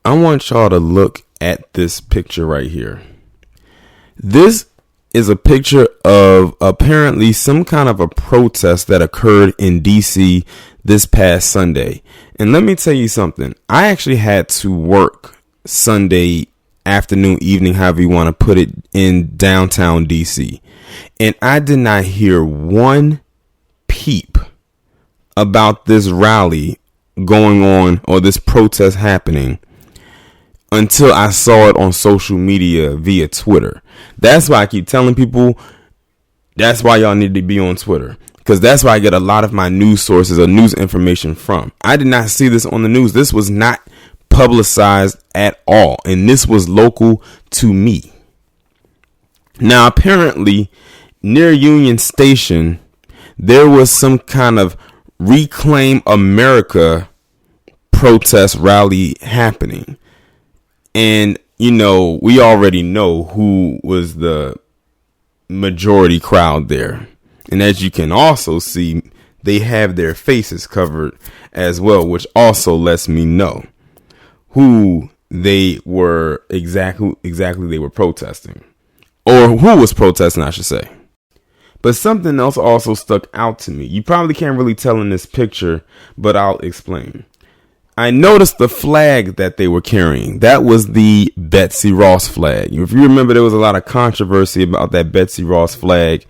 I want y'all to look at this picture right here. This is a picture of apparently some kind of a protest that occurred in DC this past Sunday. And let me tell you something. I actually had to work Sunday afternoon, evening, however you want to put it, in downtown DC. And I did not hear one peep about this rally going on or this protest happening until I saw it on social media via Twitter. That's why I keep telling people, that's why y'all need to be on Twitter, because that's where I get a lot of my news sources or news information from. I did not see this on the news. This was not publicized at all, and this was local to me. Now, apparently, near Union Station, there was some kind of Reclaim America protest rally happening. And, you know, we already know who was the majority crowd there. And as you can also see, they have their faces covered as well, which also lets me know who they were exactly they were protesting, or who was protesting, I should say. But something else also stuck out to me. You probably can't really tell in this picture, but I'll explain. I noticed the flag that they were carrying. That was the Betsy Ross flag. If you remember, there was a lot of controversy about that Betsy Ross flag.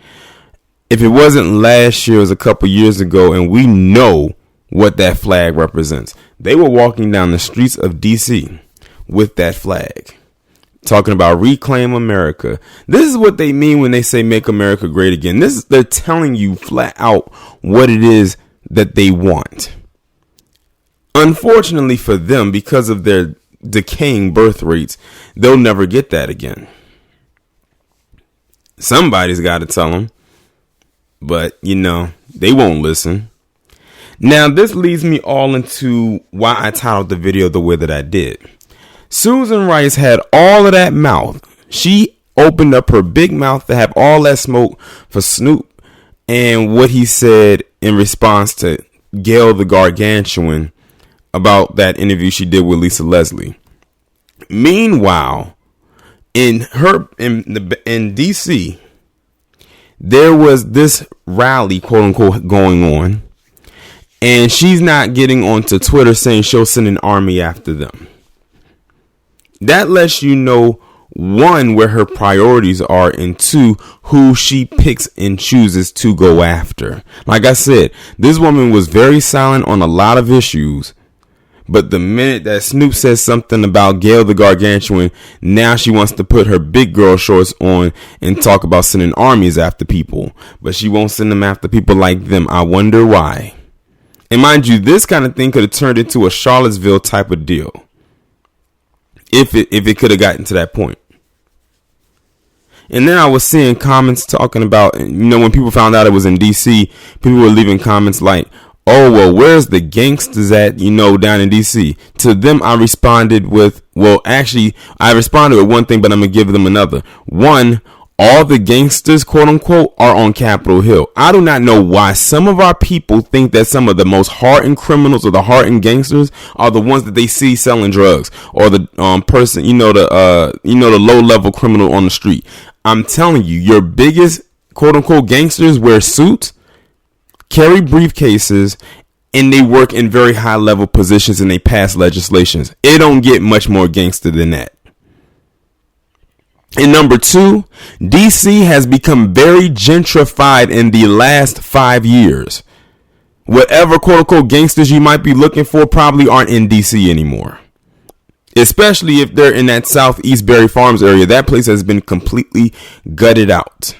If it wasn't last year, it was a couple years ago, and we know what that flag represents. They were walking down the streets of DC with that flag, talking about Reclaim America. This is what they mean when they say make America great again. They're telling you flat out what it is that they want. Unfortunately for them, because of their decaying birth rates, they'll never get that again. Somebody's got to tell them, but you know, they won't listen. Now, this leads me all into why I titled the video the way that I did. Susan Rice had all of that mouth. She opened up her big mouth to have all that smoke for Snoop and what he said in response to Gail the Gargantuan about that interview she did with Lisa Leslie. Meanwhile, in DC, there was this rally, quote unquote, going on, and she's not getting onto Twitter saying she'll send an army after them. That lets you know, one, where her priorities are, and two, who she picks and chooses to go after. Like I said, this woman was very silent on a lot of issues. But the minute that Snoop says something about Gail the Gargantuan, now she wants to put her big girl shorts on and talk about sending armies after people. But she won't send them after people like them. I wonder why. And mind you, this kind of thing could have turned into a Charlottesville type of deal. If it could have gotten to that point. And then I was seeing comments talking about, you know, when people found out it was in DC, people were leaving comments like, oh, well, where's the gangsters at, you know, down in DC? To them, I responded with, well, actually, I responded with one thing, but I'm going to give them another. One, all the gangsters, quote unquote, are on Capitol Hill. I do not know why some of our people think that some of the most hardened criminals or the hardened gangsters are the ones that they see selling drugs, or the person, the low level criminal on the street. I'm telling you, your biggest, quote unquote, gangsters wear suits, carry briefcases, and they work in very high level positions and they pass legislations. It don't get much more gangster than that. And number two, DC has become very gentrified in the last 5 years. Whatever quote unquote gangsters you might be looking for probably aren't in DC anymore. Especially if they're in that Southeast Berry Farms area. That place has been completely gutted out.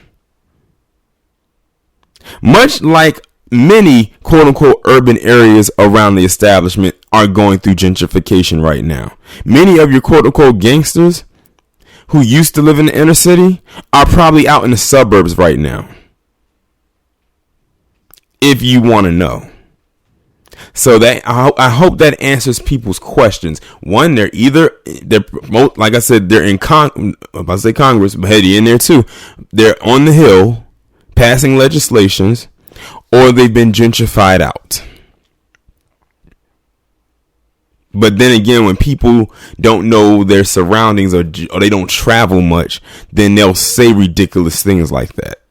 Much like many quote unquote urban areas around the establishment are going through gentrification right now. Many of your quote unquote gangsters who used to live in the inner city are probably out in the suburbs right now. If you want to know. So that I hope that answers people's questions. One, they're like I said, they're in Congress, but hey, they're in there too. They're on the Hill passing legislations, or they've been gentrified out. But then again, when people don't know their surroundings or they don't travel much, then they'll say ridiculous things like that.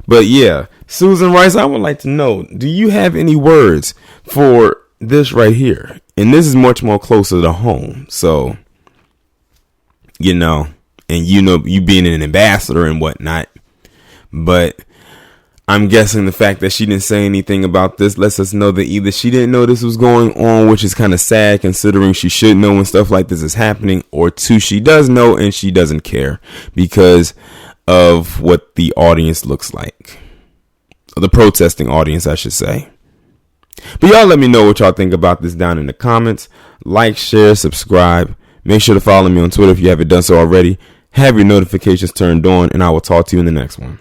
But yeah, Susan Rice, I would like to know, do you have any words for this right here? And this is much more closer to home. So, you know, and you being an ambassador and whatnot. But I'm guessing the fact that she didn't say anything about this lets us know that either she didn't know this was going on, which is kind of sad considering she should know when stuff like this is happening, or two, she does know and she doesn't care because of what the audience looks like. The protesting audience, I should say. But y'all let me know what y'all think about this down in the comments. Like, share, subscribe. Make sure to follow me on Twitter if you haven't done so already. Have your notifications turned on, and I will talk to you in the next one.